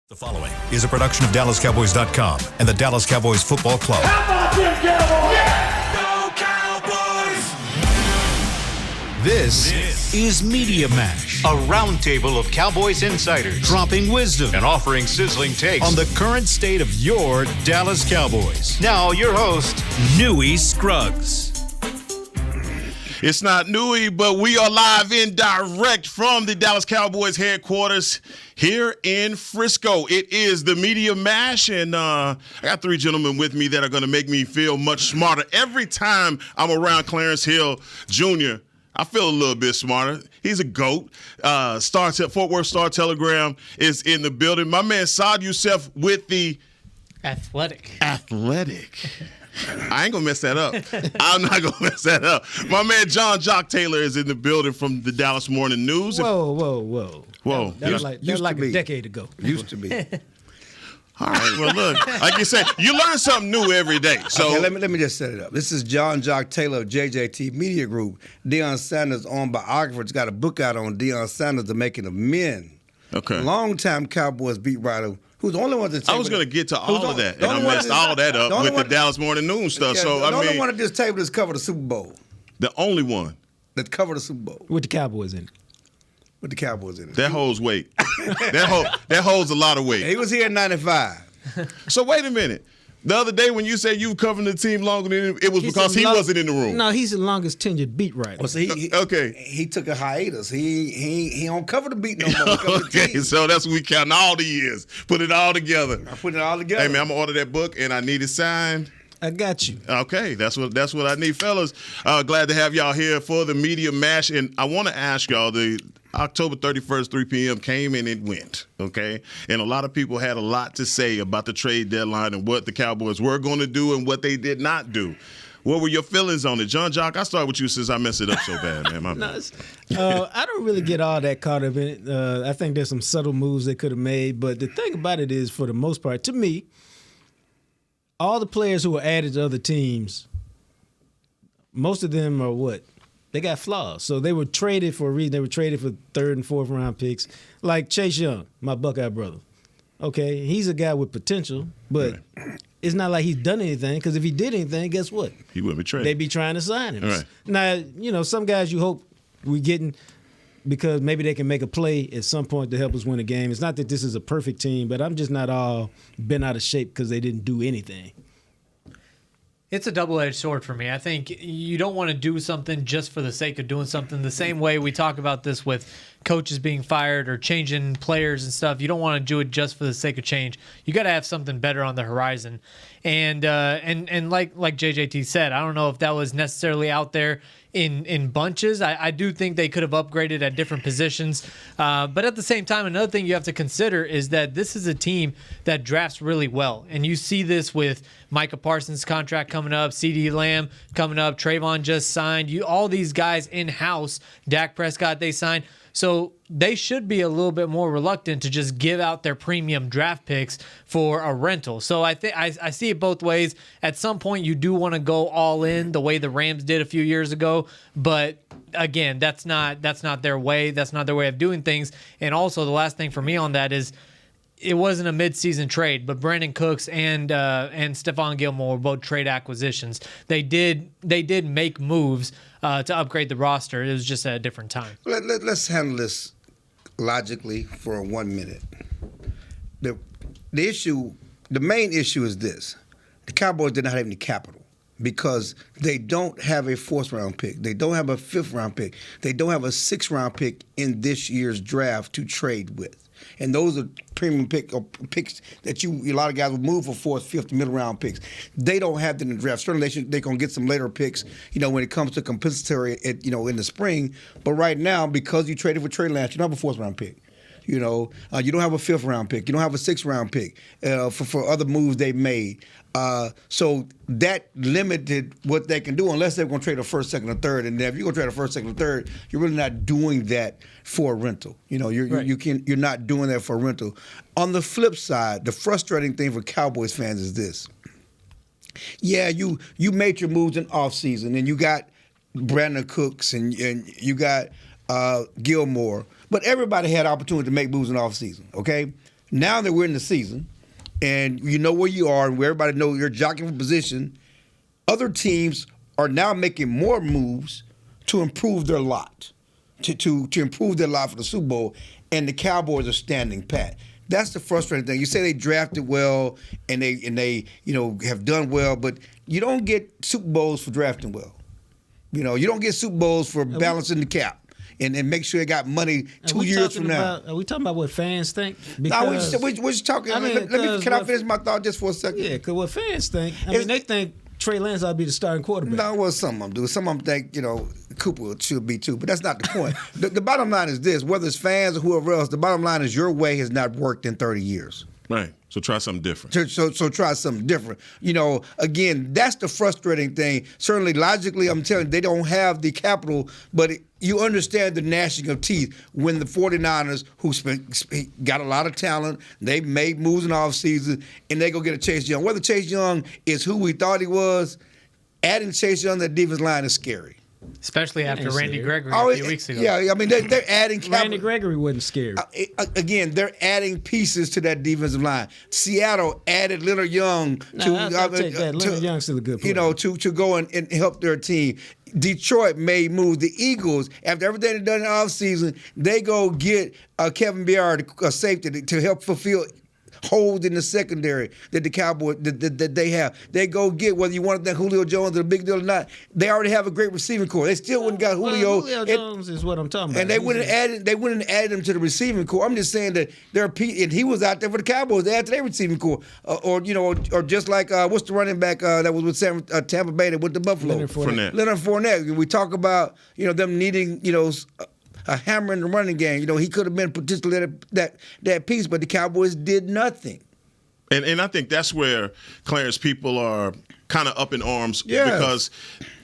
The following is a production of DallasCowboys.com and the Dallas Cowboys Football Club. How about them Cowboys? Yeah! Go Cowboys! This is Media Mash, a roundtable of Cowboys insiders dropping wisdom and offering sizzling takes on the current state of your Dallas Cowboys. Now, your host, Newy Scruggs. It's not Newy, but we are live and direct from the Dallas Cowboys headquarters here in Frisco. It is the Media Mash, and I got three gentlemen with me that are going to make me feel much smarter. Every time I'm around Clarence Hill Jr., I feel a little bit smarter. He's a GOAT. Fort Worth Star-Telegram is in the building. My man Saad Youssef with the Athletic. I ain't going to mess that up. I'm not going to mess that up. My man John Jock Taylor is in the building from the Dallas Morning News. Whoa. That was like a decade ago. Used to be. All right, well, look, like you said, you learn something new every day. So okay, let me just set it up. This is John Jock Taylor of JJT Media Group. Deion Sanders' own biographer has got a book out on Deion Sanders, The Making of Men. Okay. Longtime Cowboys beat writer who's the only one to I was going to get to all of that, and I messed all that up with the Dallas Morning News stuff. Yeah, so the only one at this table that's covered the Super Bowl. The only one that covered the Super Bowl. With the Cowboys in it. With the Cowboys in it. That holds weight. that holds a lot of weight. He was here in 95. So wait a minute. The other day when you said you were covering the team longer than him, it was because he wasn't in the room. No, he's the longest tenured beat writer. Well, so he took a hiatus. He don't cover the beat no more. Okay, so that's what we count all the years. Put it all together. I put it all together. Hey man, I'm gonna order that book and I need it signed. I got you. Okay, that's what I need, fellas. Glad to have y'all here for the Media Mash, and I want to ask y'all, the October 31st, 3 p.m. came and it went, okay? And a lot of people had a lot to say about the trade deadline and what the Cowboys were going to do and what they did not do. What were your feelings on it? John Jock, I start with you since I messed it up so bad, man. My bad. I don't really get all that caught up in it. I think there's some subtle moves they could have made, but the thing about it is, for the most part, to me, all the players who were added to other teams, most of them are what? They got flaws. So they were traded for a reason. They were traded for 3rd and 4th round picks. Like Chase Young, my Buckeye brother. Okay, he's a guy with potential, but it's not like he's done anything, because if he did anything, guess what? He wouldn't be traded. They'd be trying to sign him. Right. Now, some guys you hope we're getting because maybe they can make a play at some point to help us win a game. It's not that this is a perfect team, but I'm just not all bent out of shape because they didn't do anything. It's a double-edged sword for me. I think you don't want to do something just for the sake of doing something. The same way we talk about this with coaches being fired or changing players and stuff. You don't want to do it just for the sake of change. You got to have something better on the horizon. And like JJT said, I don't know if that was necessarily out there in bunches. I do think they could have upgraded at different positions. But at the same time, another thing you have to consider is that this is a team that drafts really well. And you see this with Micah Parsons' contract coming up, CeeDee Lamb coming up, Trayvon just signed. All these guys in-house, Dak Prescott they signed. So they should be a little bit more reluctant to just give out their premium draft picks for a rental. So I think I see it both ways. At some point, you do want to go all in the way the Rams did a few years ago. But again, that's not their way. That's not their way of doing things. And also, the last thing for me on that is, it wasn't a mid-season trade, but Brandon Cooks and Stephon Gilmore were both trade acquisitions. They did make moves to upgrade the roster. It was just at a different time. Let's handle this logically for 1 minute. The main issue is this: the Cowboys did not have any capital because they don't have a 4th round pick. They don't have a 5th round pick. They don't have a 6th round pick in this year's draft to trade with. And those are premium picks that a lot of guys will move for 4th, 5th, middle round picks. They don't have them in the draft. Certainly they're going to get some later picks, when it comes to compensatory, in the spring. But right now, because you traded for Trey Lance, you don't have a 4th round pick. You don't have a 5th round pick. You don't have a 6th round pick for other moves they made. So that limited what they can do unless they're going to trade a 1st, 2nd, or 3rd. And if you're going to trade a 1st, 2nd, or 3rd, you're really not doing that for a rental. You're not doing that for a rental. On the flip side, the frustrating thing for Cowboys fans is this. Yeah, you made your moves in offseason, and you got Brandon Cooks and you got Gilmore. But everybody had opportunity to make moves in offseason, okay? Now that we're in the season, and you know where you are, and where everybody knows you're jockeying for position, other teams are now making more moves to improve their lot, to improve their lot for the Super Bowl, and the Cowboys are standing pat. That's the frustrating thing. You say they drafted well and they have done well, but you don't get Super Bowls for drafting well. You don't get Super Bowls for balancing the cap and make sure they got money 2 years from now. Are we talking about what fans think? Because, no, we're just talking. Can I finish my thought just for a second? Yeah, because what fans think, they think Trey Lance ought to be the starting quarterback. No, well, some of them do. Some of them think, Cooper should be too, but that's not the point. The bottom line is this: whether it's fans or whoever else, the bottom line is your way has not worked in 30 years. Right. So try something different. So try something different. Again, that's the frustrating thing. Certainly, logically, I'm telling you, they don't have the capital, but you understand the gnashing of teeth when the 49ers, who got a lot of talent, they made moves in the offseason, and they go get a Chase Young. Whether Chase Young is who we thought he was, adding Chase Young to the defensive line is scary. Especially after Randy Gregory a few weeks ago. Yeah, I mean, they're adding capital. Randy Gregory wasn't scary. Again, they're adding pieces to that defensive line. Seattle added Leonard Young I'll take that. Leonard Young's still a good player. To go and help their team. Detroit made moves. The Eagles, after everything they've done in the offseason, they go get Kevin Byard, a safety, to help fulfill holes in the secondary that the Cowboys that they have. They go get, whether you want to think Julio Jones is a big deal or not, they already have a great receiving core. They still wouldn't got Julio. Julio Jones is what I'm talking about. And they wouldn't have added him to the receiving core. I'm just saying that and he was out there for the Cowboys. They added to their receiving core. Or just like what's the running back that was with Tampa Bay that went to Buffalo? Leonard Fournette. We talk about them needing a hammer in the running game. He could have been potentially that piece, but the Cowboys did nothing. And I think that's where, Clarence, people are kind of up in arms because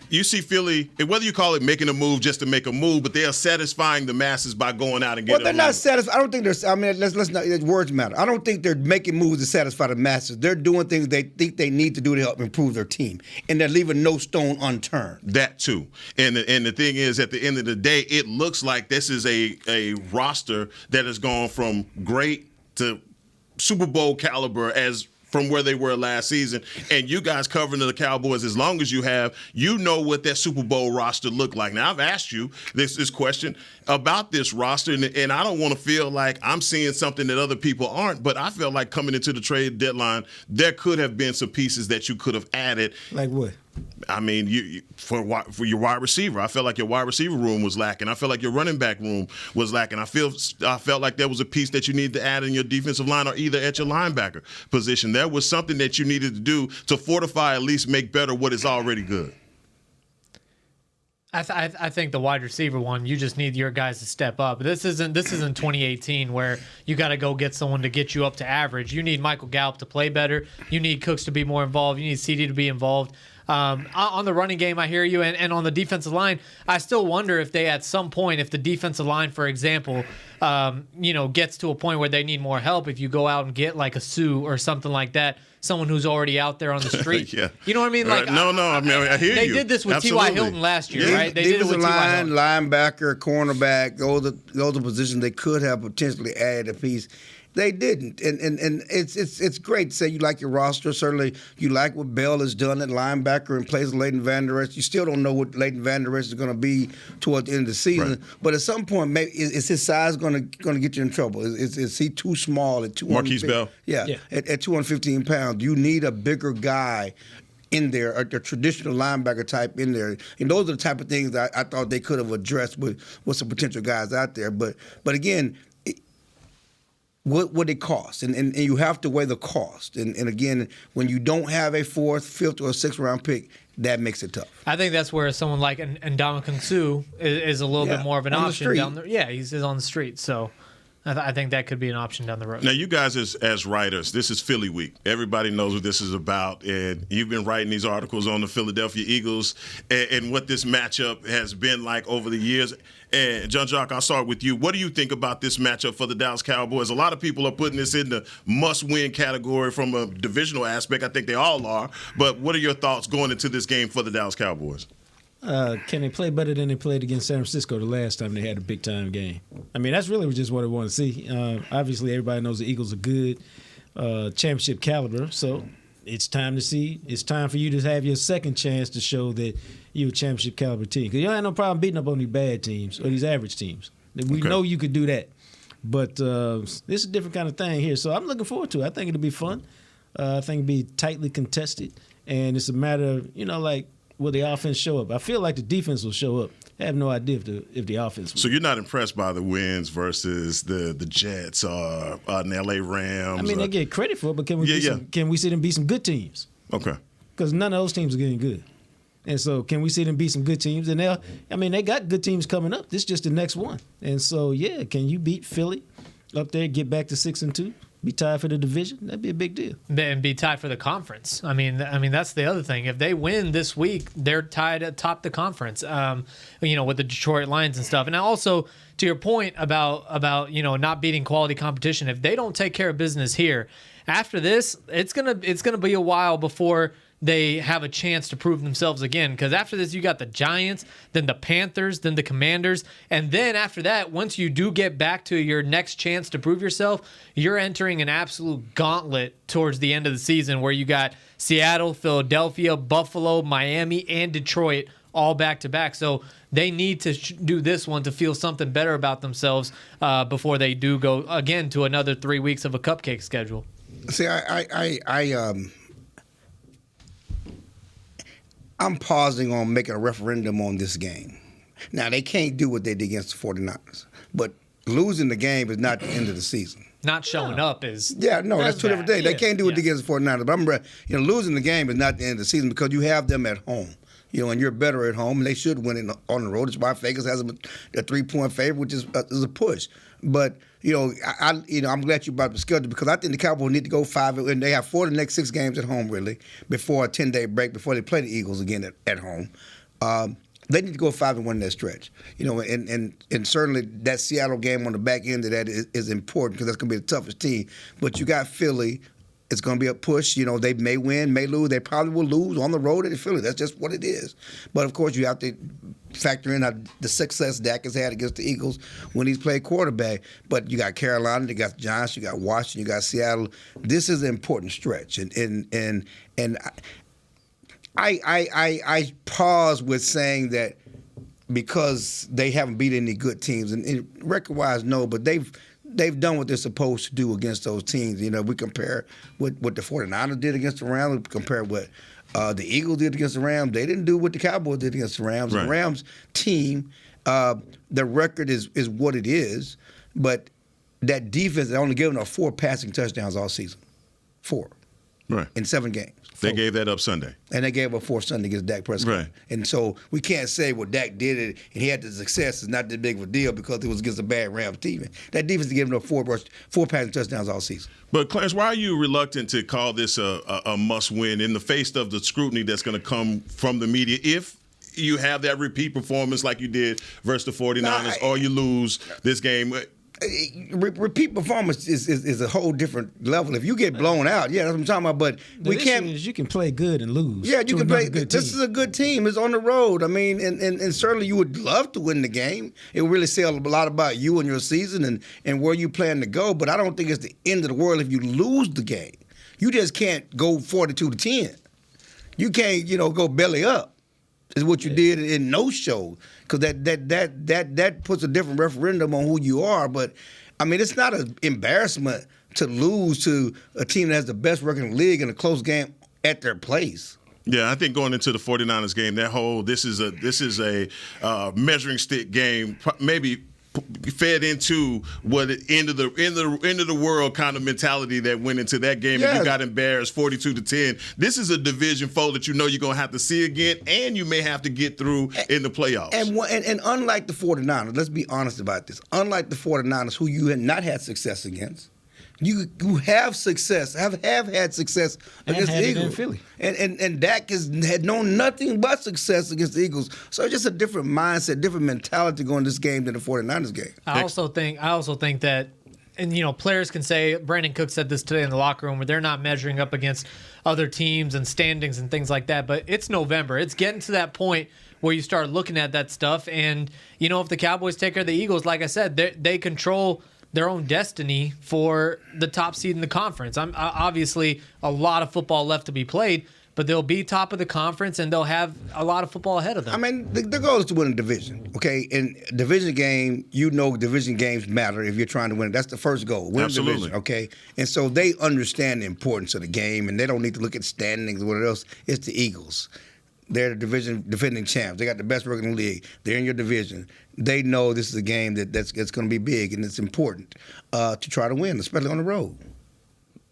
you see Philly, and whether you call it making a move just to make a move, but they are satisfying the masses by going out and getting. Well, they're not satisfied. I don't think they're. I mean, let's not. Words matter. I don't think they're making moves to satisfy the masses. They're doing things they think they need to do to help improve their team, and they're leaving no stone unturned. That too. And the thing is, at the end of the day, it looks like this is a roster that has gone from great to Super Bowl caliber as from where they were last season. And you guys covering the Cowboys as long as you have, you know what that Super Bowl roster looked like. Now, I've asked you this question about this roster, and I don't want to feel like I'm seeing something that other people aren't, but I feel like coming into the trade deadline, there could have been some pieces that you could have added. Like what? I mean, for your wide receiver, I felt like your wide receiver room was lacking. I felt like your running back room was lacking. I felt like there was a piece that you needed to add in your defensive line or either at your linebacker position. There was something that you needed to do to fortify, at least make better what is already good. I think the wide receiver one, you just need your guys to step up. This isn't 2018 where you got to go get someone to get you up to average. You need Michael Gallup to play better. You need Cooks to be more involved. You need CD to be involved. On the running game, I hear you, and on the defensive line, I still wonder if they, at some point, if the defensive line, for example, gets to a point where they need more help. If you go out and get like a Sue or something like that, someone who's already out there on the street. Yeah. You know what I mean? Like, no, I mean, I hear they you. They did this with Absolutely. T.Y. Hilton last year, right? They defensive did it with T.Y. Hilton. Linebacker, cornerback, those are positions they could have potentially added a piece. They didn't, and it's great to say you like your roster. Certainly, you like what Bell has done at linebacker in place of Leighton Vander Esch. You still don't know what Leighton Vander Esch is going to be toward the end of the season. Right. But at some point, maybe is his size going to get you in trouble? Is he too small at 215? Marquise Bell. Yeah. At 215 pounds, you need a bigger guy in there, a traditional linebacker type in there. And those are the type of things that I thought they could have addressed with some potential guys out there. But again, what would it cost? And you have to weigh the cost. And again, when you don't have a fourth, fifth, or sixth round pick, that makes it tough. I think that's where someone like Ndamukong Suh is a little bit more of an option down there. Yeah, he's on the street. So I think that could be an option down the road. Now, you guys as writers, this is Philly week. Everybody knows what this is about, and you've been writing these articles on the Philadelphia Eagles and what this matchup has been like over the years. And John Jacques, I'll start with you. What do you think about this matchup for the Dallas Cowboys? A lot of people are putting this in the must-win category from a divisional aspect. I think they all are. But what are your thoughts going into this game for the Dallas Cowboys? Can they play better than they played against San Francisco the last time they had a big-time game? I mean, that's really just what I want to see. Obviously, everybody knows the Eagles are good, championship caliber, so it's time to see. It's time for you to have your second chance to show that you're a championship caliber team. Because you don't have no problem beating up on these bad teams or these average teams. We know you could do that. But this is a different kind of thing here. So I'm looking forward to it. I think it'll be fun. I think it'll be tightly contested. And it's a matter of, will the offense show up? I feel like the defense will show up. I have no idea if the offense will. So you're not impressed by the wins versus the Jets or the LA Rams? I mean, they get credit for it, but can we see them beat some good teams? Okay. Because none of those teams are getting good. And so can we see them beat some good teams? And they got good teams coming up. This is just the next one. And so, can you beat Philly up there, get back to 6-2? Be tied for the division? That'd be a big deal. And be tied for the conference. I mean, that's the other thing. If they win this week, they're tied atop the conference. With the Detroit Lions and stuff. And also, to your point about not beating quality competition, if they don't take care of business here, after this, it's gonna be a while before they have a chance to prove themselves again. Because after this, you got the Giants, then the Panthers, then the Commanders. And then after that, once you do get back to your next chance to prove yourself, you're entering an absolute gauntlet towards the end of the season where you got Seattle, Philadelphia, Buffalo, Miami, and Detroit all back-to-back. So they need to do this one to feel something better about themselves before they do go, again, to another 3 weeks of a cupcake schedule. See, I'm pausing on making a referendum on this game. Now, they can't do what they did against the 49ers, but losing the game is not the end of the season. Not showing up is... that's two different things. They can't do what they did against the 49ers, but losing the game is not the end of the season because you have them at home. And you're better at home, and they should win on the road. That's why Vegas has them a 3-point favorite, which is a push. But I'm glad you brought up the schedule because I think the Cowboys need to go 5, and they have 4 of the next 6 games at home really before a 10-day break before they play the Eagles again at home. They need to go 5-1 in that stretch. And certainly that Seattle game on the back end of that is important because that's going to be the toughest team. But you got Philly. It's going to be a push. They may win, may lose. They probably will lose on the road at Philly. That's just what it is. But, of course, you have to factor in the success Dak has had against the Eagles when he's played quarterback. But you got Carolina, you got Giants, you got Washington, you got Seattle. This is an important stretch. And I pause with saying that because they haven't beat any good teams. And record-wise, no, but they've done what they're supposed to do against those teams. We compare what the 49ers did against the Rams. We compare what the Eagles did against the Rams. They didn't do what the Cowboys did against the Rams. Right. The Rams team, the record is what it is, but that defense, they only given up 4 passing touchdowns all season. 4. Right. In 7 games. They gave that up Sunday. And they gave up 4 Sunday against Dak Prescott. Right. And so we can't say, Dak did it and he had the success is not that big of a deal because it was against a bad Rams team. That defense is giving up 4 passing touchdowns all season. But, Clarence, why are you reluctant to call this a must-win in the face of the scrutiny that's going to come from the media if you have that repeat performance like you did versus the 49ers or you lose this game? Repeat performance is a whole different level. If you get blown out, that's what I'm talking about. But we can't. You can play good and lose. Yeah, you can play. Good this team. is a good team. It's on the road. I mean, and certainly you would love to win the game. It will really say a lot about you and your season and where you plan to go. But I don't think it's the end of the world if you lose the game. You just can't go 42-10. You can't, go belly up. Is what you did in no show because that puts a different referendum on who you are. But I mean, it's not an embarrassment to lose to a team that has the best record in the league in a close game at their place. Yeah, I think going into the 49ers game, this is a measuring stick game, maybe fed into what end of the world kind of mentality that went into that game, and you got embarrassed 42-10. This is a division foe that you're going to have to see again, and you may have to get through in the playoffs. And unlike the 49ers, let's be honest about this. Unlike the 49ers, who you had not had success against, you have success, have had success against the Eagles. In Philly. And Dak had known nothing but success against the Eagles. So it's just a different mindset, different mentality going this game than the 49ers game. I also think that, and players can say, Brandon Cook said this today in the locker room, where they're not measuring up against other teams and standings and things like that. But it's November. It's getting to that point where you start looking at that stuff. And, if the Cowboys take care of the Eagles, like I said, they control their own destiny for the top seed in the conference. Obviously a lot of football left to be played, but they'll be top of the conference and they'll have a lot of football ahead of them. I mean, the goal is to win a division, okay? In a division game, division games matter if you're trying to win it. That's the first goal, win Absolutely. a division, okay? And so they understand the importance of the game, and they don't need to look at standings or whatever else. It's the Eagles. They're the division defending champs. They got the best record in the league. They're in your division. They know this is a game that's going to be big and it's important to try to win, especially on the road.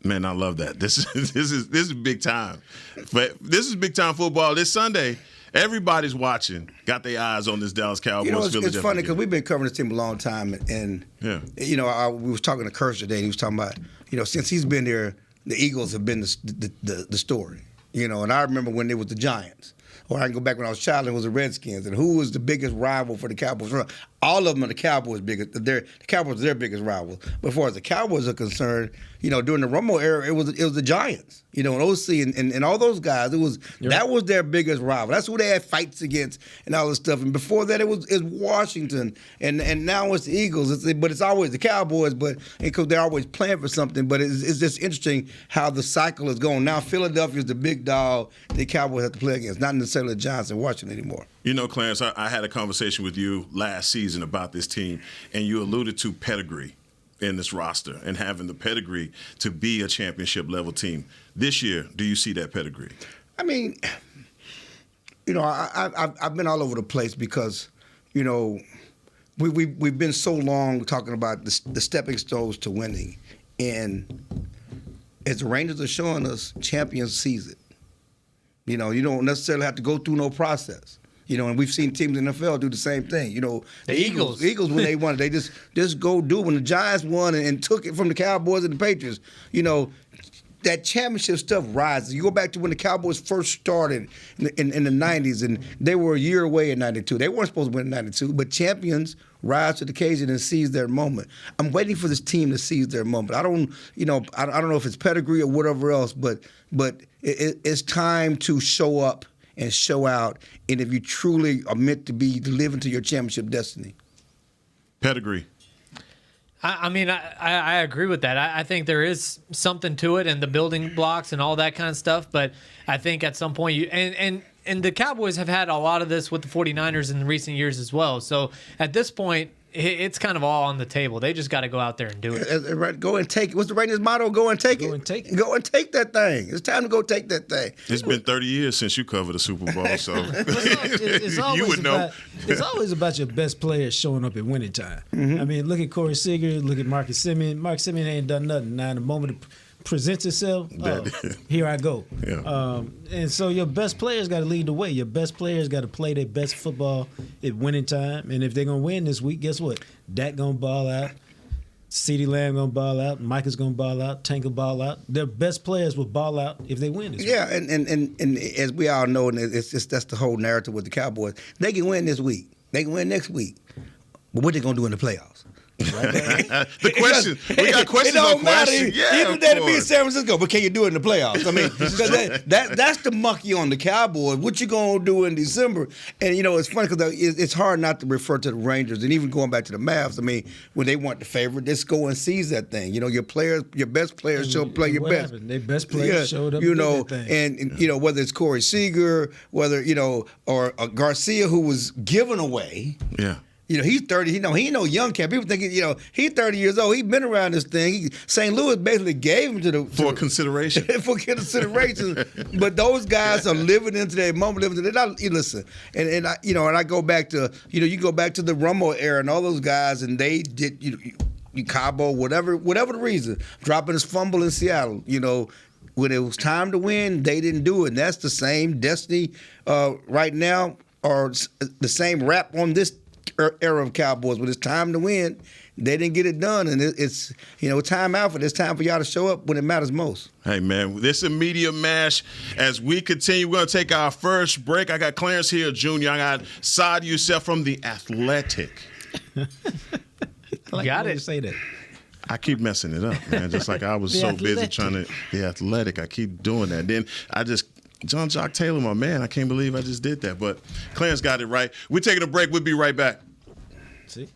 Man, I love that. This is big time. But this is big time football. This Sunday, everybody's watching. Got their eyes on this Dallas Cowboys. It's funny because we've been covering this team a long time, and we was talking to Kirsch today, and he was talking about since he's been there, the Eagles have been the story. And I remember when it was the Giants. Or I can go back when I was a child, it was the Redskins. And who was the biggest rival for the Cowboys? All of them are the Cowboys' biggest. The Cowboys are their biggest rivals. But as far as the Cowboys are concerned, during the Romo era, it was the Giants. And OC and all those guys, that was their biggest rival. That's who they had fights against and all this stuff. And before that, it was Washington, and now it's the Eagles. But it's always the Cowboys, because they're always playing for something. But it's just interesting how the cycle is going. Now Philadelphia is the big dog the Cowboys have to play against, not necessarily the Giants and Washington anymore. Clarence, I had a conversation with you last season about this team, and you alluded to pedigree in this roster and having the pedigree to be a championship-level team. This year, do you see that pedigree? I mean, I've been all over the place because, we've been so long talking about the stepping stones to winning. And as the Rangers are showing us, champions seize it. You don't necessarily have to go through no process. And we've seen teams in the NFL do the same thing. The Eagles when they won it, they just go do it. When the Giants won and took it from the Cowboys and the Patriots, that championship stuff rises. You go back to when the Cowboys first started in the 90s, and they were a year away in 92. They weren't supposed to win in 92, but champions rise to the occasion and seize their moment. I'm waiting for this team to seize their moment. I don't know if it's pedigree or whatever else, but it's time to show up and show out, and if you truly are meant to live into your championship destiny. Pedigree. I agree with that. I think there is something to it and the building blocks and all that kind of stuff, but I think at some point and the Cowboys have had a lot of this with the 49ers in recent years as well. So at this point, it's kind of all on the table. They just got to go out there and do it. Right, go and take it. What's the Rangers' motto? Go and take it. Go and take it. Go and take that thing. It's time to go take that thing. It's been 30 years since you covered a Super Bowl, so you would know. It's always about your best players showing up at winning time. Mm-hmm. I mean, look at Corey Seager, look at Marcus Simeon. Marcus Simeon ain't done nothing. Now, in the moment it presents itself, here I go. Yeah. And so your best players got to lead the way. Your best players got to play their best football at winning time. And if they're going to win this week, guess what? Dak going to ball out. CeeDee Lamb going to ball out. Micah's going to ball out. Tank will ball out. Their best players will ball out if they win this week. Yeah, and as we all know, and that's the whole narrative with the Cowboys, they can win this week. They can win next week. But what they going to do in the playoffs? Right? The question. We got questions on questions. Yeah, either that be in San Francisco, but can you do it in the playoffs? I mean, that's the monkey on the Cowboys. What you gonna do in December? And it's funny because it's hard not to refer to the Rangers and even going back to the Mavs. I mean, when they weren't the favorite, just go and seize that thing. Your best players show play your best. Their best players showed up. And whether it's Corey Seager, whether or Garcia, who was given away. Yeah. He's 30. He ain't no young cat. People thinking, he's 30 years old. He's been around this thing. St. Louis basically gave him for consideration. For consideration. But those guys are living into their moment. Listen, and I go back to you go back to the Romo era and all those guys, and they did Cabo, whatever the reason, dropping his fumble in Seattle. When it was time to win, they didn't do it. And that's the same destiny right now, or the same rap on this era of Cowboys. When it's time to win, they didn't get it done, and it's time out for this. Time for y'all to show up when it matters most. Hey man, this is a media mash. As we continue, we're gonna take our first break. I got Clarence Hill Jr. I got Saad Youssef from The Athletic. Got it. Say that. I keep messing it up, man. Just like I was so busy trying to The Athletic. I keep doing that. Then John Jock Taylor, my man. I can't believe I just did that. But Clarence got it right. We're taking a break. We'll be right back. See?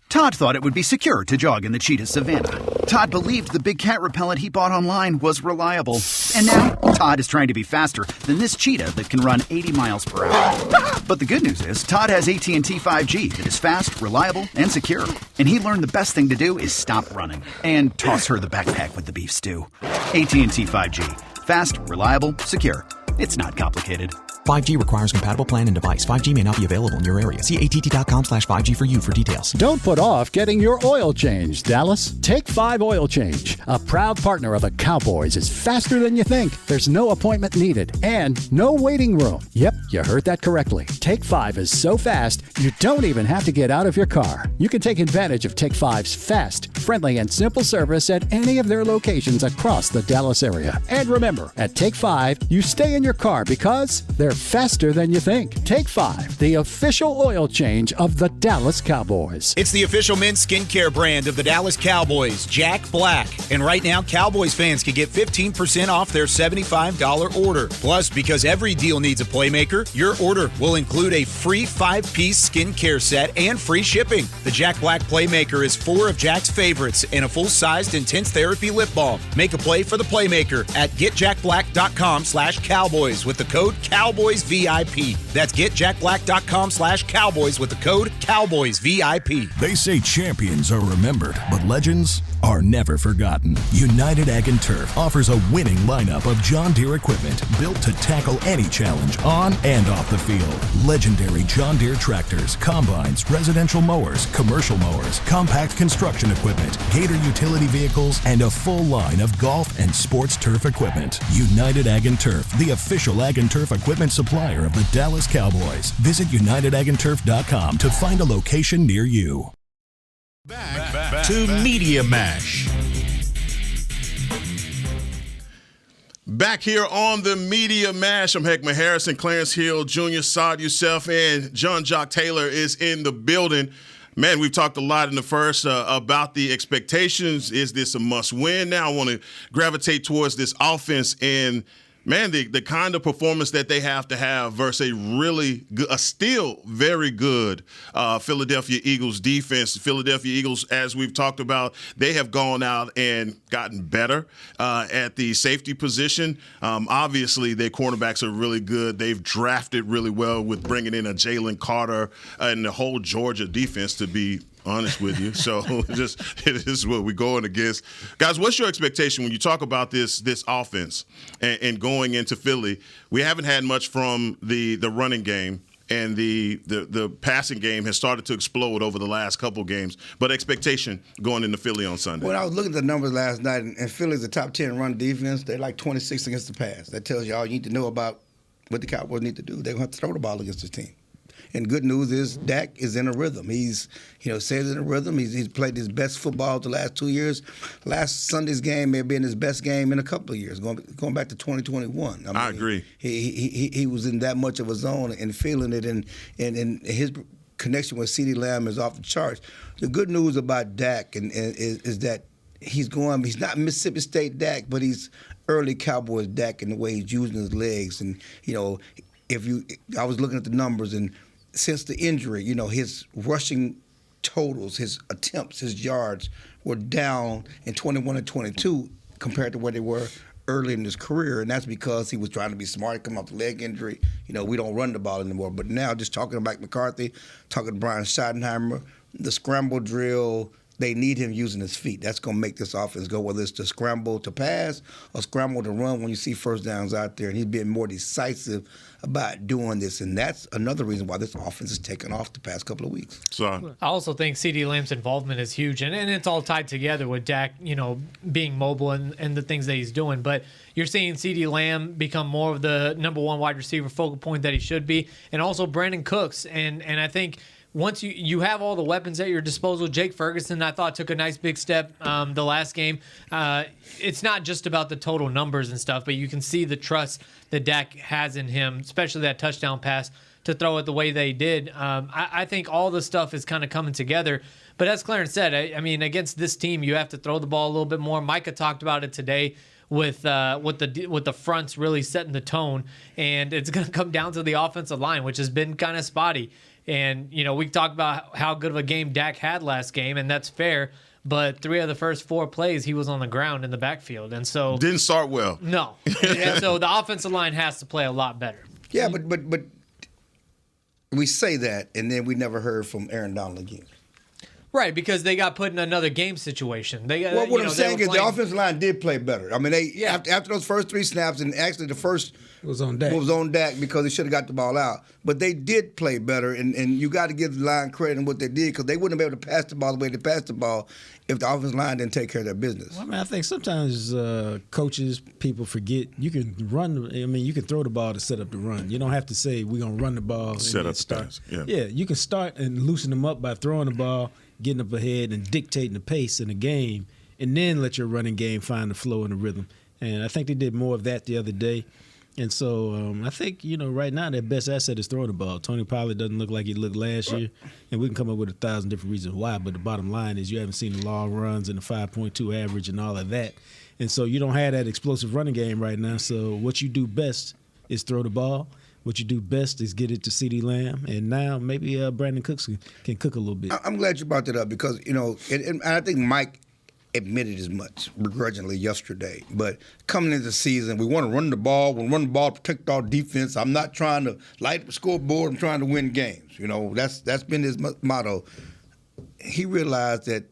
Todd thought it would be secure to jog in the cheetah savanna. Todd believed the big cat repellent he bought online was reliable. And now, Todd is trying to be faster than this cheetah that can run 80 miles per hour. But the good news is, Todd has AT&T 5G that is fast, reliable, and secure. And he learned the best thing to do is stop running and toss her the backpack with the beef stew. AT&T 5G. Fast, reliable, secure. It's not complicated. 5G requires compatible plan and device. 5G may not be available in your area. See att.com/5G for you for details. Don't put off getting your oil changed, Dallas. Take 5 Oil Change, a proud partner of the Cowboys, is faster than you think. There's no appointment needed and no waiting room. Yep, you heard that correctly. Take 5 is so fast, you don't even have to get out of your car. You can take advantage of Take 5's fast, friendly, and simple service at any of their locations across the Dallas area. And remember, at Take 5, you stay in your car because they're faster than you think. Take 5, the official oil change of the Dallas Cowboys. It's the official men's skincare brand of the Dallas Cowboys, Jack Black. And right now, Cowboys fans can get 15% off their $75 order. Plus, because every deal needs a playmaker, your order will include a free 5-piece skincare set and free shipping. The Jack Black Playmaker is 4 of Jack's favorites and a full-sized intense therapy lip balm. Make a play for the Playmaker at getjackblack.com/Cowboys with the code COWBOYSVIP. That's getjackblack.com/Cowboys with the code COWBOYSVIP. They say champions are remembered, but legends are never forgotten. United Ag and Turf offers a winning lineup of John Deere equipment built to tackle any challenge on and off the field. Legendary John Deere tractors, combines, residential mowers, commercial mowers, compact construction equipment, Gator utility vehicles, and a full line of golf and sports turf equipment. United Ag and Turf, the official Ag and Turf equipment supplier of the Dallas Cowboys. Visit UnitedAgAndTurf.com to find a location near you. Back to Media Mash. Back here on the Media Mash, I'm Heckman Harrison, Clarence Hill Jr., Saad Youssef, and John Jock Taylor is in the building. Man, we've talked a lot in the first about the expectations. Is this a must-win? Now I want to gravitate towards this offense and, man, the kind of performance that they have to have versus a really good, a still very good Philadelphia Eagles defense. Philadelphia Eagles, as we've talked about, they have gone out and gotten better at the safety position. Obviously, their cornerbacks are really good. They've drafted really well with bringing in a Jalen Carter and the whole Georgia defense, to be honest with you. So this is what we're going against. Guys, what's your expectation when you talk about this offense and going into Philly? We haven't had much from the running game, and the passing game has started to explode over the last couple games. But expectation going into Philly on Sunday. When I was looking at the numbers last night, and Philly's a top 10 run defense, they're like 26 against the pass. That tells you all you need to know about what the Cowboys need to do. They're going to have to throw the ball against this team. And good news is Dak is in a rhythm. He's, stays in a rhythm. He's played his best football the last 2 years. Last Sunday's game may have been his best game in a couple of years, going back to 2021. I agree. He was in that much of a zone and feeling it, and his connection with CeeDee Lamb is off the charts. The good news about Dak is that he's not Mississippi State Dak, but he's early Cowboys Dak in the way he's using his legs. And, I was looking at the numbers, and since the injury, his rushing totals, his attempts, his yards were down in 21 and 22 compared to where they were early in his career, and that's because he was trying to be smart, come off the leg injury. We don't run the ball anymore. But now, just talking to Mike McCarthy, talking to Brian Schottenheimer, the scramble drill, they need him using his feet. That's going to make this offense go, whether it's to scramble to pass or scramble to run when you see first downs out there. And he's been more decisive about doing this. And that's another reason why this offense has taken off the past couple of weeks. So I also think CeeDee Lamb's involvement is huge. And it's all tied together with Dak, being mobile and the things that he's doing. But you're seeing CeeDee Lamb become more of the number one wide receiver focal point that he should be. And also Brandon Cooks. And I think once you have all the weapons at your disposal, Jake Ferguson, I thought, took a nice big step the last game. It's not just about the total numbers and stuff, but you can see the trust that Dak has in him, especially that touchdown pass to throw it the way they did. I think all the stuff is kind of coming together. But as Clarence said, I mean, against this team, you have to throw the ball a little bit more. Micah talked about it today with the fronts really setting the tone, and it's going to come down to the offensive line, which has been kind of spotty. And we talked about how good of a game Dak had last game, and that's fair. But 3 of the first 4 plays, he was on the ground in the backfield, and so didn't start well. No, and so the offensive line has to play a lot better. Yeah, but we say that, and then we never heard from Aaron Donald again. Right, because they got put in another game situation. Well, what I'm saying is the offensive line did play better. I mean, after those first 3 snaps, and actually the first was on Dak. Was on Dak because they should have got the ball out. But they did play better, and you got to give the line credit on what they did, because they wouldn't be able to pass the ball the way they passed the ball if the offensive line didn't take care of their business. Well, I mean, I think sometimes coaches, people forget you can run. I mean, you can throw the ball to set up the run. You don't have to say we're gonna run the ball. Set up start. Yeah, you can start and loosen them up by throwing the ball, getting up ahead, and dictating the pace in the game, and then let your running game find the flow and the rhythm. And I think they did more of that the other day. And so I think, right now their best asset is throwing the ball. Tony Pollard doesn't look like he looked last year, and we can come up with 1,000 different reasons why, but the bottom line is you haven't seen the long runs and the 5.2 average and all of that. And so you don't have that explosive running game right now. So what you do best is throw the ball. What you do best is get it to CeeDee Lamb, and now maybe Brandon Cooks can cook a little bit. I'm glad you brought that up because, and I think Mike admitted as much begrudgingly yesterday. But coming into the season, we want to run the ball. We run the ball to protect our defense. I'm not trying to light up the scoreboard. I'm trying to win games. That's been his motto. He realized that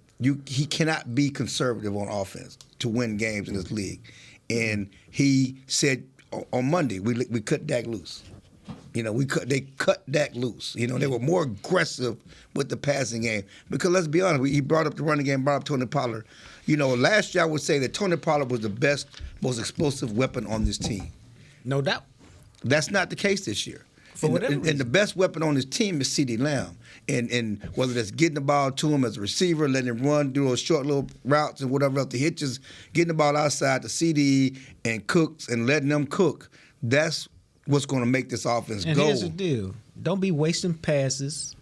he cannot be conservative on offense to win games in this league. And he said on Monday, we cut Dak loose. They cut Dak loose. They were more aggressive with the passing game. Because let's be honest, he brought up the running game, brought up Tony Pollard. Last year I would say that Tony Pollard was the best, most explosive weapon on this team. No doubt. That's not the case this year. For whatever reason. And the best weapon on this team is CeeDee Lamb. And whether that's getting the ball to him as a receiver, letting him run, do those short little routes and whatever else, the hitches, getting the ball outside to CeeDee and Cooks and letting them cook, that's what's going to make this offense and go. Here's the deal. Don't be wasting passes,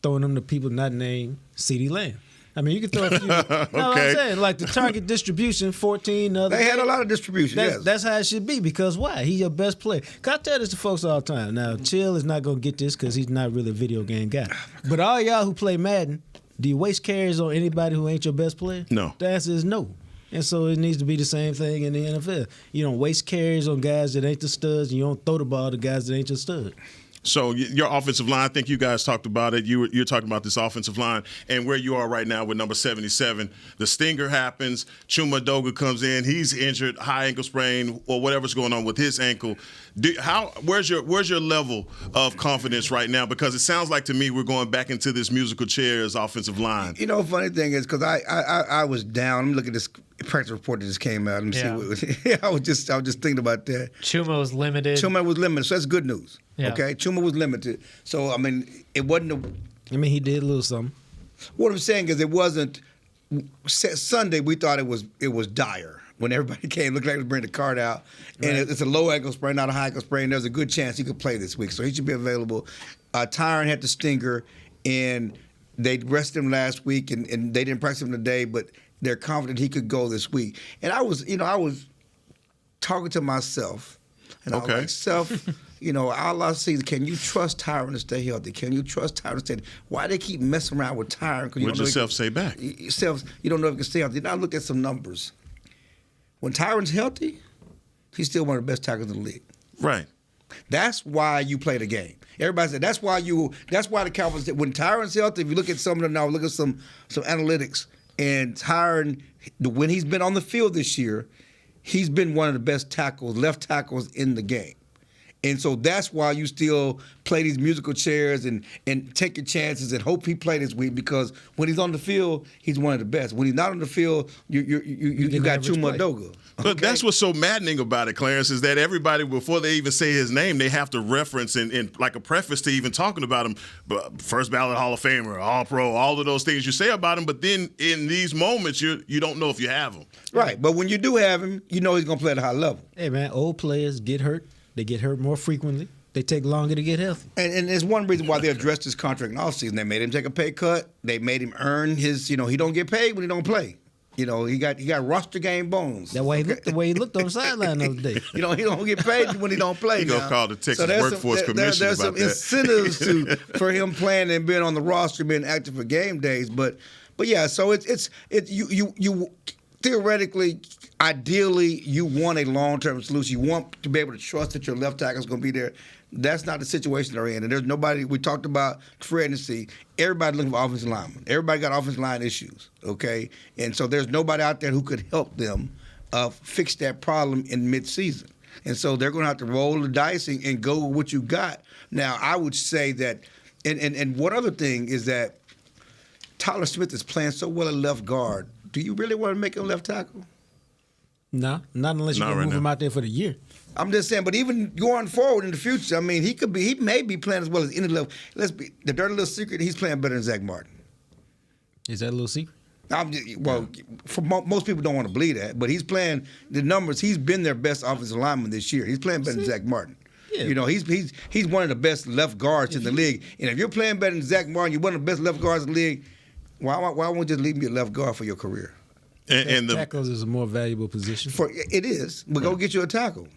throwing them to people not named CeeDee Lamb. I mean, you can throw a few. Okay. What I'm saying? Like the target distribution, 14 other. They had a lot of distribution, yes. That's how it should be, because why? He's your best player. Cause I tell this to folks all the time. Now, Chill is not going to get this because he's not really a video game guy. But all y'all who play Madden, do you waste carries on anybody who ain't your best player? No. The answer is no. And so it needs to be the same thing in the NFL. You don't waste carries on guys that ain't the studs, and you don't throw the ball to guys that ain't your stud. So your offensive line, I think you guys talked about it. You're talking about this offensive line and where you are right now with number 77. The stinger happens. Chuma Doga comes in. He's injured, high ankle sprain or whatever's going on with his ankle. Where's your level of confidence right now? Because it sounds like to me we're going back into this musical chairs offensive line. Funny thing is, because I was down. I'm looking at this practice report that just came out. Let me see. I was just thinking about that. Chuma was limited. So that's good news. Yeah. Okay, Chuma was limited. So I mean, it wasn't. He did lose something. What I'm saying is, it wasn't. Sunday we thought it was dire. When everybody came, looked like he was bringing the card out. And it's a low ankle sprain, not a high ankle sprain. There's a good chance he could play this week. So he should be available. Tyron had the stinger, and they rested him last week, and they didn't practice him today, but they're confident he could go this week. And I was talking to myself. And I was like, self, all I see is, can you trust Tyron to stay healthy? Can you trust Tyron to stay healthy? Why they keep messing around with Tyron? What did yourself say back? You don't know if he can stay healthy. Then I looked at some numbers. When Tyron's healthy, he's still one of the best tackles in the league. Right. That's why you play the game. Everybody said that's why the Cowboys, when Tyron's healthy, if you look at some of them now, look at some analytics, and Tyron, when he's been on the field this year, he's been one of the best left tackles in the game. And so that's why you still play these musical chairs and take your chances and hope he play this week, because when he's on the field, he's one of the best. When he's not on the field, you got Chuma Doga. But that's what's so maddening about it, Clarence, is that everybody, before they even say his name, they have to reference and like a preface to even talking about him. But first ballot Hall of Famer, All Pro, all of those things you say about him. But then in these moments, you don't know if you have him. Right. But when you do have him, you know he's going to play at a high level. Hey, man, old players get hurt. They get hurt more frequently. They take longer to get healthy. And there's one reason why they addressed his contract in offseason. They made him take a pay cut. They made him earn his, he don't get paid when he don't play. You know, he got roster game bones. That way the way he looked on the sideline the other day. You know, he don't get paid when he don't play. He gonna call the Texas Workforce Commission there's about some incentives for him playing and being on the roster, being active for game days. But yeah, so it's you theoretically, ideally, you want a long-term solution. You want to be able to trust that your left tackle is going to be there. That's not the situation they're in. And there's nobody, we talked about free agency, everybody looking for offensive linemen. Everybody got offensive line issues, okay? And so there's nobody out there who could help them fix that problem in midseason. And so they're going to have to roll the dice and go with what you got. Now, I would say that, and one other thing is that Tyron Smith is playing so well at left guard. Do you really want to make him left tackle? No, not unless you're going to move him out there for the year. I'm just saying, but even going forward in the future, I mean, he may be playing as well as any level. Let's be the dirty little secret. He's playing better than Zach Martin. Is that a little secret? For most people don't want to believe that, but he's playing the numbers. He's been their best offensive lineman this year. He's playing better than Zach Martin. Yeah. You know, he's one of the best left guards in the league. And if you're playing better than Zach Martin, you're one of the best left guards in the league. Why won't you just leave me a left guard for your career? And the tackles is a more valuable position. It is, but go get you a tackle.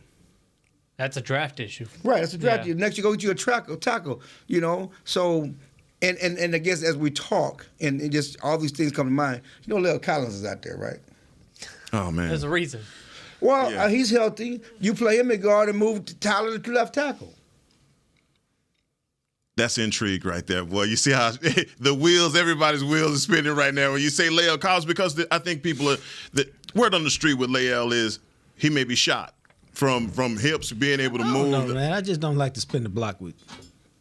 That's a draft issue. Right, that's a draft issue. Next, you go get you a tackle, you know. So, and I guess as we talk, and just all these things come to mind, you know, Leo Collins is out there, right? Oh, man. There's a reason. Well, he's healthy. You play him at guard and move Tyler to left tackle. That's intrigue right there, boy. You see how everybody's wheels are spinning right now when you say Leo Collins, because I think the word on the street with Leo is he may be shot from hips, being able to move. No, man, I just don't like to spin the block with,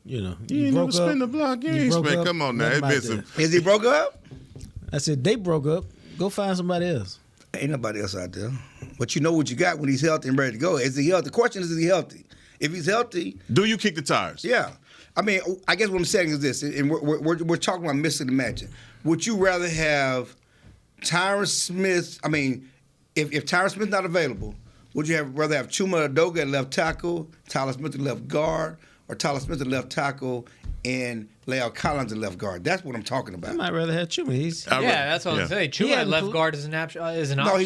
you know. You ain't never spin the block. You ain't spin. Come on now. Is he broke up? I said they broke up. Go find somebody else. Ain't nobody else out there. But you know what you got when he's healthy and ready to go. Is he healthy? The question is he healthy? If he's healthy. Do you kick the tires? Yeah. I mean, I guess what I'm saying is this, and we're talking about missing the match. Would you rather have Tyron Smith? I mean, if Tyron Smith's not available, would you rather have Chuma Adoga at left tackle, Tyler Smith at left guard, or Tyler Smith at left tackle and Leo Collins at left guard? That's what I'm talking about. I might rather have Chuma. That's what I'm saying. Chuma at left guard is an option.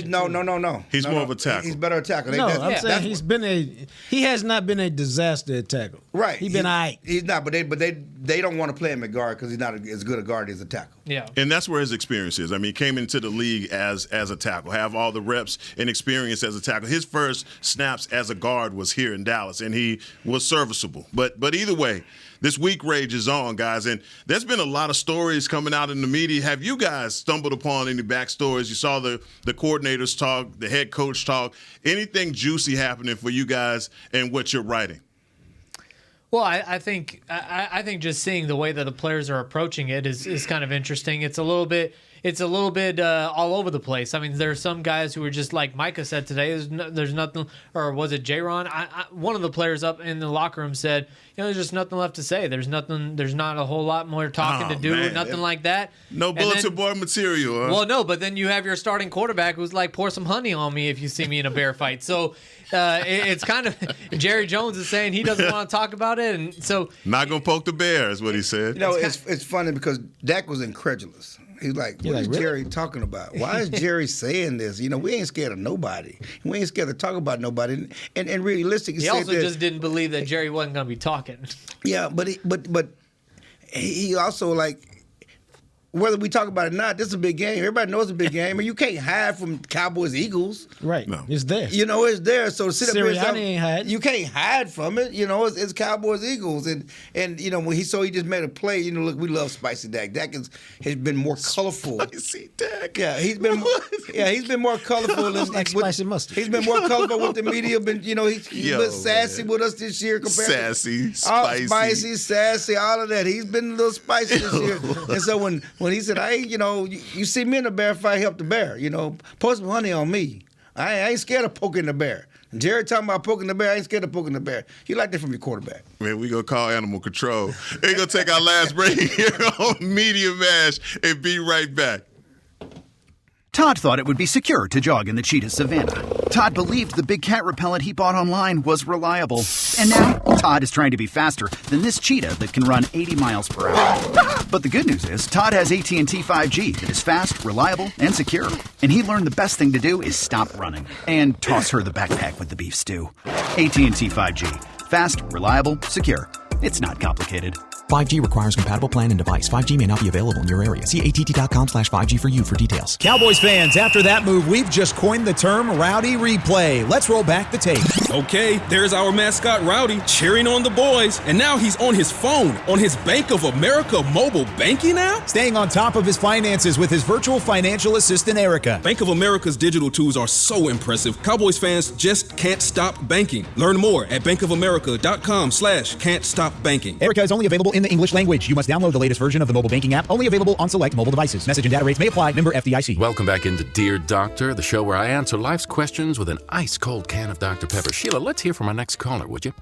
No. He's more of a tackle. He's better at tackle. No, I'm saying he has not been a disaster at tackle. Right. He's been all right. He's not, but they don't want to play him at guard because he's not as good a guard as a tackle. Yeah. And that's where his experience is. I mean, he came into the league as a tackle, have all the reps and experience as a tackle. His first snaps as a guard was here in Dallas, and he was serviceable. But either way, this week rage is on, guys, and there's been a lot of stories coming out in the media. Have you guys stumbled upon any backstories? You saw the coordinators talk, the head coach talk. Anything juicy happening for you guys and what you're writing? Well, I think just seeing the way that the players are approaching it is kind of interesting. It's a little bit all over the place. I mean, there are some guys who are just like Micah said today. There's nothing, or was it DaRon? One of the players up in the locker room said, there's just nothing left to say. There's nothing. There's not a whole lot more talking to do. Man. Nothing like that. No bulletin board material. Huh? Well, no, but then you have your starting quarterback who's like, pour some honey on me if you see me in a bear fight. So it's kind of Jerry Jones is saying he doesn't want to talk about it, and so not gonna poke the bear is what he said. It's funny because Dak was incredulous. He's like, what is Jerry talking about? Why is Jerry saying this? We ain't scared of nobody. We ain't scared to talk about nobody. And realistically, he also just didn't believe that Jerry wasn't going to be talking. Yeah, but he also, whether we talk about it or not, this is a big game. Everybody knows it's a big game, and you can't hide from Cowboys Eagles. Right. No. It's there. It's there. So sit up here ain't hide. You can't hide from it. It's Cowboys Eagles, and when he just made a play. Look, we love Spicy Dak. Dak has been more colorful. Spicy Dak. Yeah, he's been more colorful. Like spicy mustard. He's been more colorful with the media. He's been sassy with us this year. Sassy, spicy, sassy, all of that. He's been a little spicy this year, and so when he said, you see me in a bear fight, help the bear. Pour some honey on me. I ain't scared of poking the bear. Jerry talking about poking the bear, I ain't scared of poking the bear. You like that from your quarterback. Man, we going to call animal control. We're going to take our last break here on Media Mash and be right back. Todd thought it would be secure to jog in the cheetah savanna. Todd believed the big cat repellent he bought online was reliable. And now, Todd is trying to be faster than this cheetah that can run 80 miles per hour. But the good news is, Todd has AT&T 5G that is fast, reliable, and secure. And he learned the best thing to do is stop running and toss her the backpack with the beef stew. AT&T 5G. Fast, reliable, secure. It's not complicated. 5G requires compatible plan and device. 5G may not be available in your area. See att.com/5G for you for details. Cowboys fans, after that move, we've just coined the term Rowdy Replay. Let's roll back the tape. Okay, there's our mascot Rowdy cheering on the boys. And now he's on his phone, on his Bank of America mobile banking app? Staying on top of his finances with his virtual financial assistant, Erica. Bank of America's digital tools are so impressive. Cowboys fans just can't stop banking. Learn more at bankofamerica.com/can't stop banking. Erica is only available in the English language. You must download the latest version of the mobile banking app, only available on select mobile devices. Message and data rates may apply. Member FDIC. Welcome back into Dear Doctor, the show where I answer life's questions with an ice-cold can of Dr. Pepper. Sheila, let's hear from our next caller, would you?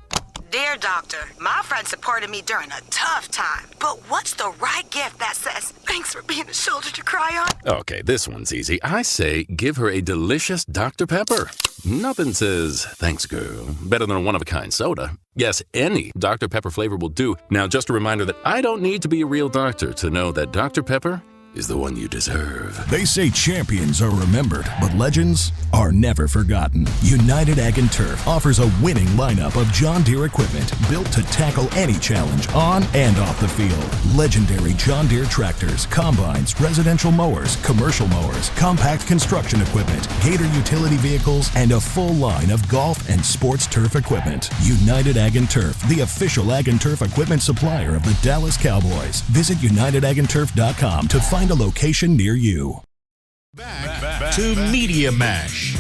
Dear Doctor, my friend supported me during a tough time, but what's the right gift that says, thanks for being a shoulder to cry on? Okay, this one's easy. I say give her a delicious Dr. Pepper. Nothing says, thanks, girl, better than a one-of-a-kind soda. Yes, any Dr. Pepper flavor will do. Now, just a reminder that I don't need to be a real doctor to know that Dr. Pepper is the one you deserve. They say champions are remembered, but legends are never forgotten. United Ag and Turf offers a winning lineup of John Deere equipment built to tackle any challenge on and off the field. Legendary John Deere tractors, combines, residential mowers, commercial mowers, compact construction equipment, Gator utility vehicles, and a full line of golf and sports turf equipment. United Ag and Turf, the official Ag and Turf equipment supplier of the Dallas Cowboys. Visit unitedagandturf.com to find a location near you. Back to Media Mash.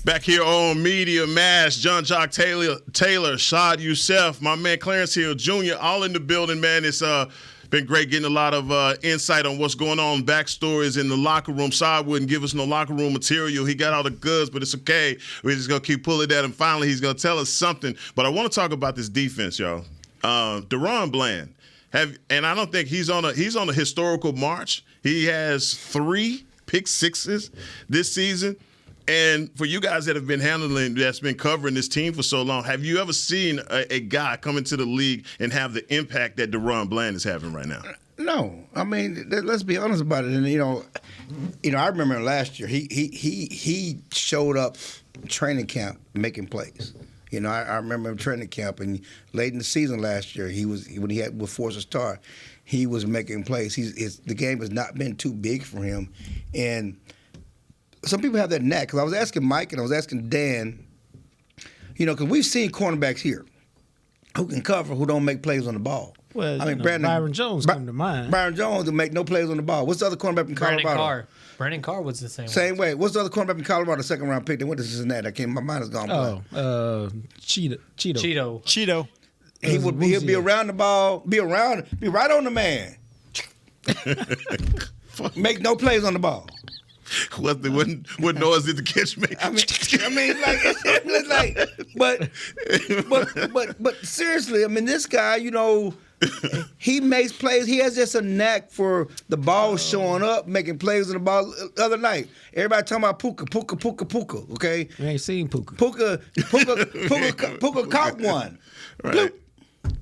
Back here on Media Mash, John Jock Taylor, Shad Youssef, my man Clarence Hill Jr., all in the building, man. It's been great getting a lot of insight on what's going on, backstories in the locker room. Shad wouldn't give us no locker room material. He got all the goods, but it's okay. We're just going to keep pulling at him. Finally, he's going to tell us something. But I want to talk about this defense, y'all. DaRon Bland. And I don't think he's on a historical march. He has 3 pick sixes this season. And for you guys that have been that's been covering this team for so long, have you ever seen a guy come into the league and have the impact that DaRon Bland is having right now? No, I mean, let's be honest about it. And I remember last year he showed up training camp making plays. I remember him training camp, and late in the season last year, when he was forced to start, he was making plays. The game has not been too big for him, and some people have that knack. Because I was asking Mike and I was asking Dan, because we've seen cornerbacks here who can cover, who don't make plays on the ball. Well, I mean, Byron Jones come to mind. Byron Jones will make no plays on the ball. What's the other cornerback from Colorado? Brandon Carr was the same way. Same way. What's the other cornerback in Colorado, second round pick? They went to Cincinnati. My mind is gone blank. Cheeto. He'll be around the ball, be right on the man. Make no plays on the ball. What noise did the catch make? But seriously, I mean, this guy, he makes plays. He has just a knack for the ball showing up, making plays on the ball. The other night, everybody talking about Puka, okay? You ain't seen Puka. Puka caught one. Right. Bloop.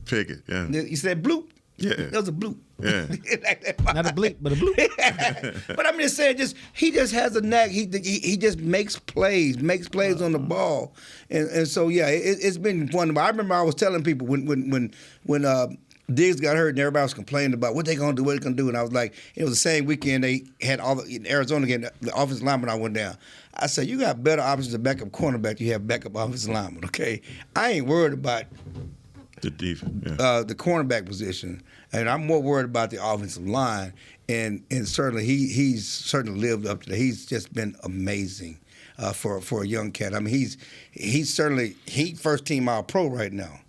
Pick it, yeah. He said bloop. Yeah. That was a bloop. Yeah. Not a bleep, but a bloop. But I'm just saying, he just has a knack. He just makes plays on the ball, and so yeah, it's been fun. I remember I was telling people when Diggs got hurt and everybody was complaining about what they gonna do, and I was like, it was the same weekend they had in Arizona game, the offensive lineman I went down. I said, you got better options to backup cornerback. You have backup offensive lineman. Okay, I ain't worried about the defense, the cornerback position, and I'm more worried about the offensive line. And certainly he's certainly lived up to that. He's just been amazing for a young cat. I mean, he's certainly first team All-Pro right now.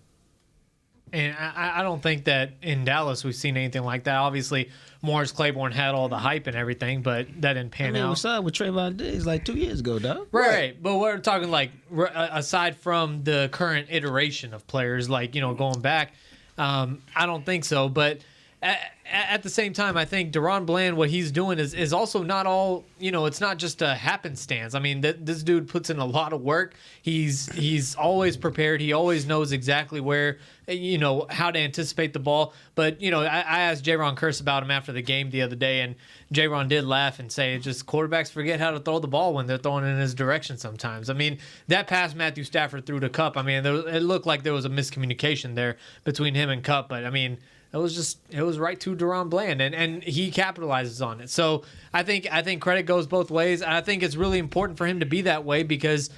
And I don't think that in Dallas we've seen anything like that. Obviously, Morris Claiborne had all the hype and everything, but that didn't pan out. We signed with Trayvon Diggs like 2 years ago, dog. Right. But we're talking aside from the current iteration of players, going back, I don't think so. But at the same time, I think DaRon Bland, what he's doing is also not all, it's not just a happenstance. I mean, this dude puts in a lot of work. He's always prepared. He always knows exactly where, how to anticipate the ball. But, I asked Jaron Curse about him after the game the other day, and Jaron did laugh and say, just quarterbacks forget how to throw the ball when they're throwing in his direction sometimes. I mean, that pass Matthew Stafford threw to Kupp, I mean, it looked like there was a miscommunication there between him and Kupp, but, I mean, it was right to DaRon Bland, and he capitalizes on it. So I think credit goes both ways. And I think it's really important for him to be that way because,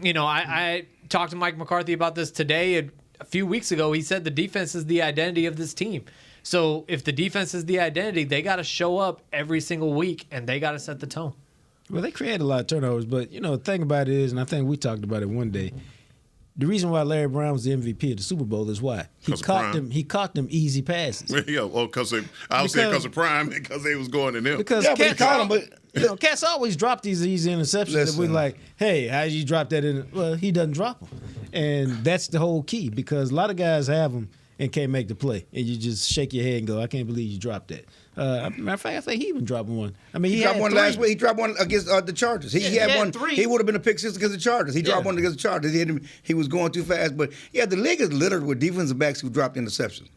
I talked to Mike McCarthy about this today. A few weeks ago, he said the defense is the identity of this team. So if the defense is the identity, they got to show up every single week, and they got to set the tone. Well, they create a lot of turnovers, but the thing about it is, and I think we talked about it one day. The reason why Larry Brown was the MVP of the Super Bowl is why he caught them easy passes. Yeah, well, because of Prime, because they was going to them. Because Cats always drop these easy interceptions. That we're like, hey, how did you drop that in? Well, he doesn't drop them, and that's the whole key because a lot of guys have them and can't make the play, and you just shake your head and go, I can't believe you dropped that. Matter of fact, I think he even dropped one. I mean, he dropped one last week. He dropped one against the Chargers. He had one. Three. He would have been a pick six against the Chargers. He dropped one against the Chargers. He was going too fast. But the league is littered with defensive backs who dropped interceptions.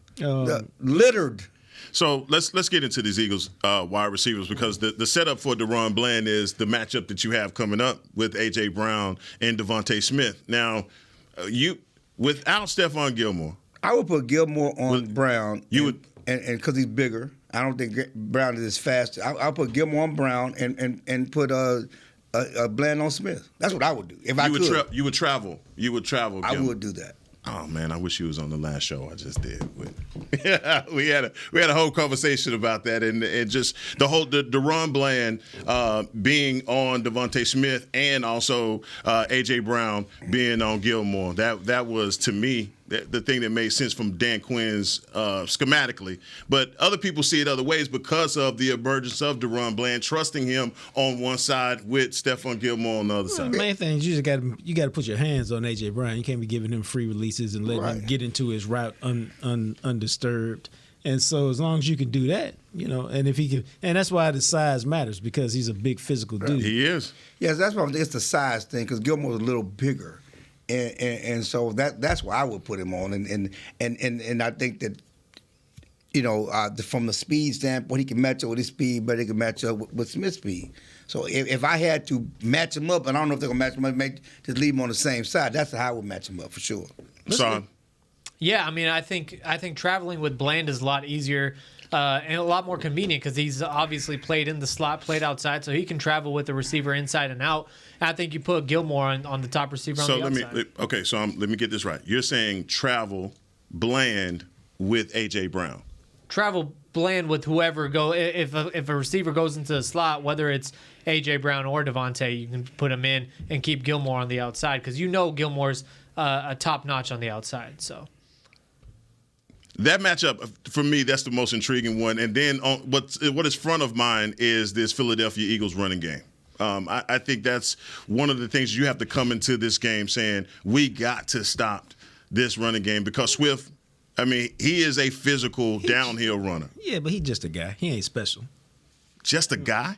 Littered. So let's get into these Eagles wide receivers because the setup for DaRon Bland is the matchup that you have coming up with A.J. Brown and Devontae Smith. Now, without Stephon Gilmore, I would put Gilmore on Brown. You would, and because he's bigger. I don't think Brown is as fast. I'll put Gilmore on Brown and put Bland on Smith. That's what I would do if I could. You would travel. Gilmore. I would do that. Oh man, I wish you was on the last show I just did. We had a whole conversation about that, and just the DaRon Bland being on Devontae Smith and also A.J. Brown being on Gilmore. That was to me the thing that made sense from Dan Quinn's schematically. But other people see it other ways because of the emergence of DaRon Bland, trusting him on one side with Stephon Gilmore on the other side. The main thing is you got to put your hands on A.J. Brown. You can't be giving him free releases and letting him get into his route undisturbed. And so as long as you can do that, and if he can, and that's why the size matters because he's a big physical dude. He is. Yes, that's why it's the size thing because Gilmore's a little bigger. And so that's why I would put him on, and I think that from the speed standpoint, he can match up with his speed, but he can match up with Smith's speed. So if I had to match him up, and I don't know if they're gonna match him up, just leave him on the same side. That's how I would match him up for sure. Son. Yeah, I mean, I think traveling with Bland is a lot easier. And a lot more convenient because he's obviously played in the slot, played outside, so he can travel with the receiver inside and out. And I think you put Gilmore on the top receiver on the outside. So let me get this right. You're saying travel Bland with A.J. Brown. Travel Bland with whoever if a receiver goes into the slot, whether it's A.J. Brown or Devontae, you can put him in and keep Gilmore on the outside because Gilmore's a top notch on the outside. So. That matchup, for me, that's the most intriguing one. And then what is front of mind is this Philadelphia Eagles running game. I think that's one of the things you have to come into this game saying, we got to stop this running game because Swift, I mean, he is a physical downhill runner. Yeah, but he's just a guy. He ain't special. Just a guy?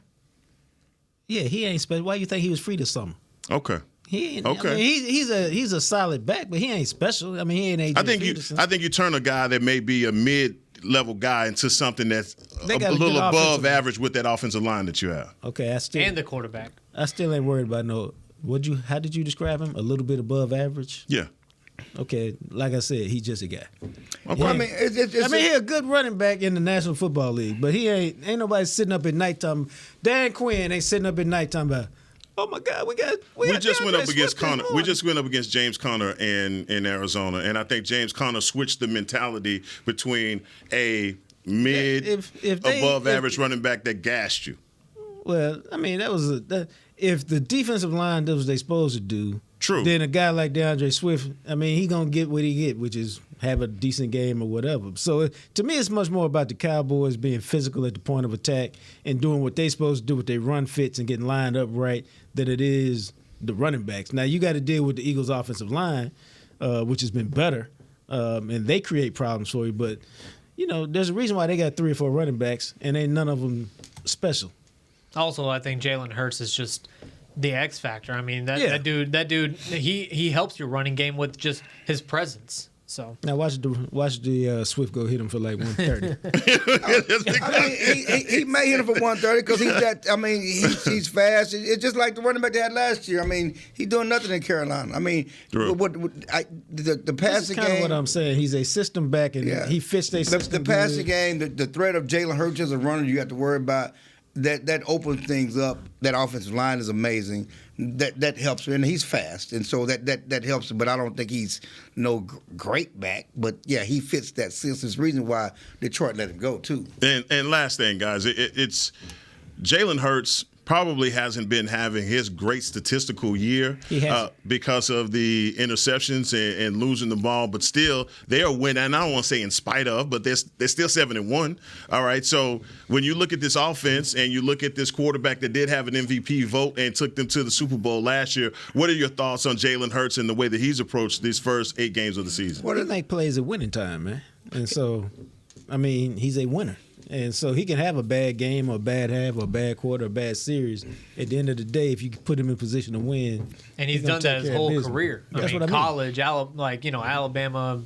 Yeah, he ain't special. Why you think he was free this summer? Okay. He ain't, okay. I mean, he's a solid back, but he ain't special. I mean, he ain't AJ I think you turn a guy that may be a mid-level guy into something that's a little above average with that offensive line that you have. Okay, and the quarterback. I still ain't worried about no. How did you describe him? A little bit above average? Yeah. Okay, like I said, he's just a guy. Okay. I mean, he's a good running back in the National Football League, but he ain't nobody sitting up at nighttime. Dan Quinn ain't sitting up at nighttime about, oh my God, we just went up against Connor. We just went up against James Conner in Arizona, and I think James Conner switched the mentality between a above average running back that gassed you. Well, I mean, if the defensive line does what they're supposed to do. True. Then a guy like DeAndre Swift, I mean, he gonna get what he get, which is have a decent game or whatever. So to me, it's much more about the Cowboys being physical at the point of attack and doing what they're supposed to do with their run fits and getting lined up right than it is the running backs. Now, you got to deal with the Eagles' offensive line, which has been better, and they create problems for you. But, there's a reason why they got 3 or 4 running backs, and ain't none of them special. Also, I think Jalen Hurts is just the X factor. I mean, that dude, he helps your running game with just his presence. So now watch the Swift go hit him for like 130. He may hit him for 130 because he's that. I mean, he's fast. It's just like the running back they had last year. I mean, he's doing nothing in Carolina. I mean, the passing game. Kind of what I'm saying. He's a system back, and he fits their system. The passing game, the threat of Jalen Hurts as a runner, you have to worry about. That opens things up. That offensive line is amazing. That helps, and he's fast, and so that helps him. But I don't think he's no great back. But yeah, he fits that system. There's a reason why Detroit let him go too. And last thing, guys, it's Jalen Hurts probably hasn't been having his great statistical year because of the interceptions and losing the ball, but still they are winning. And I don't want to say in spite of, but they're still 7-1. All right, so when you look at this offense and you look at this quarterback that did have an MVP vote and took them to the Super Bowl last year, what are your thoughts on Jalen Hurts and the way that he's approached these first 8 games of the season? Well, he make plays at winning time, man. And so, I mean, he's a winner. And so he can have a bad game or a bad half or a bad quarter or a bad series. At the end of the day, if you put him in position to win. And he's done that his whole career. I mean, college, Alabama,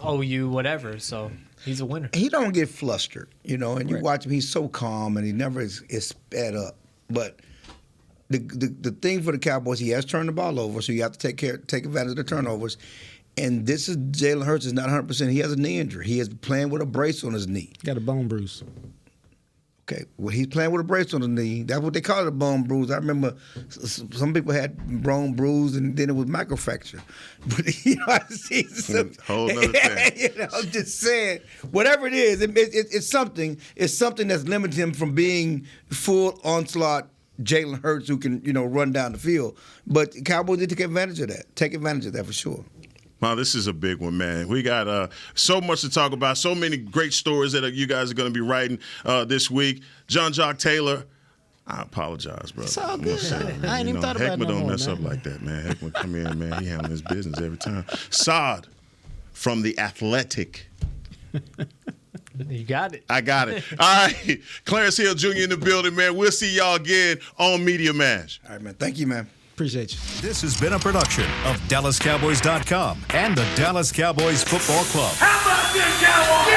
OU, whatever. So he's a winner. He don't get flustered, and you watch him, he's so calm and he never is sped up. But the thing for the Cowboys, he has turned the ball over, so you have to take advantage of the turnovers. And this is Jalen Hurts is not 100%. He has a knee injury. He is playing with a brace on his knee. Got a bone bruise. Okay, well, he's playing with a brace on his knee. That's what they call it, a bone bruise. I remember some people had bone bruise, and then it was microfracture. But it's whole other thing. I'm just saying, whatever it is, it's something. It's something that's limited him from being full onslaught Jalen Hurts who can run down the field. But Cowboys did take advantage of that. Take advantage of that for sure. Wow, this is a big one, man. We got so much to talk about, so many great stories that you guys are going to be writing this week. John Jock Taylor, I apologize, brother. It's all good. I ain't even thought about it Heckman no don't more, mess man. up like that, man. Heckman come in, man. He handling his business every time. Saad from The Athletic. You got it. I got it. All right. Clarence Hill Jr. in the building, man. We'll see y'all again on Media Mash. All right, man. Thank you, man. Appreciate you. This has been a production of DallasCowboys.com and the Dallas Cowboys Football Club. How about this, Cowboys?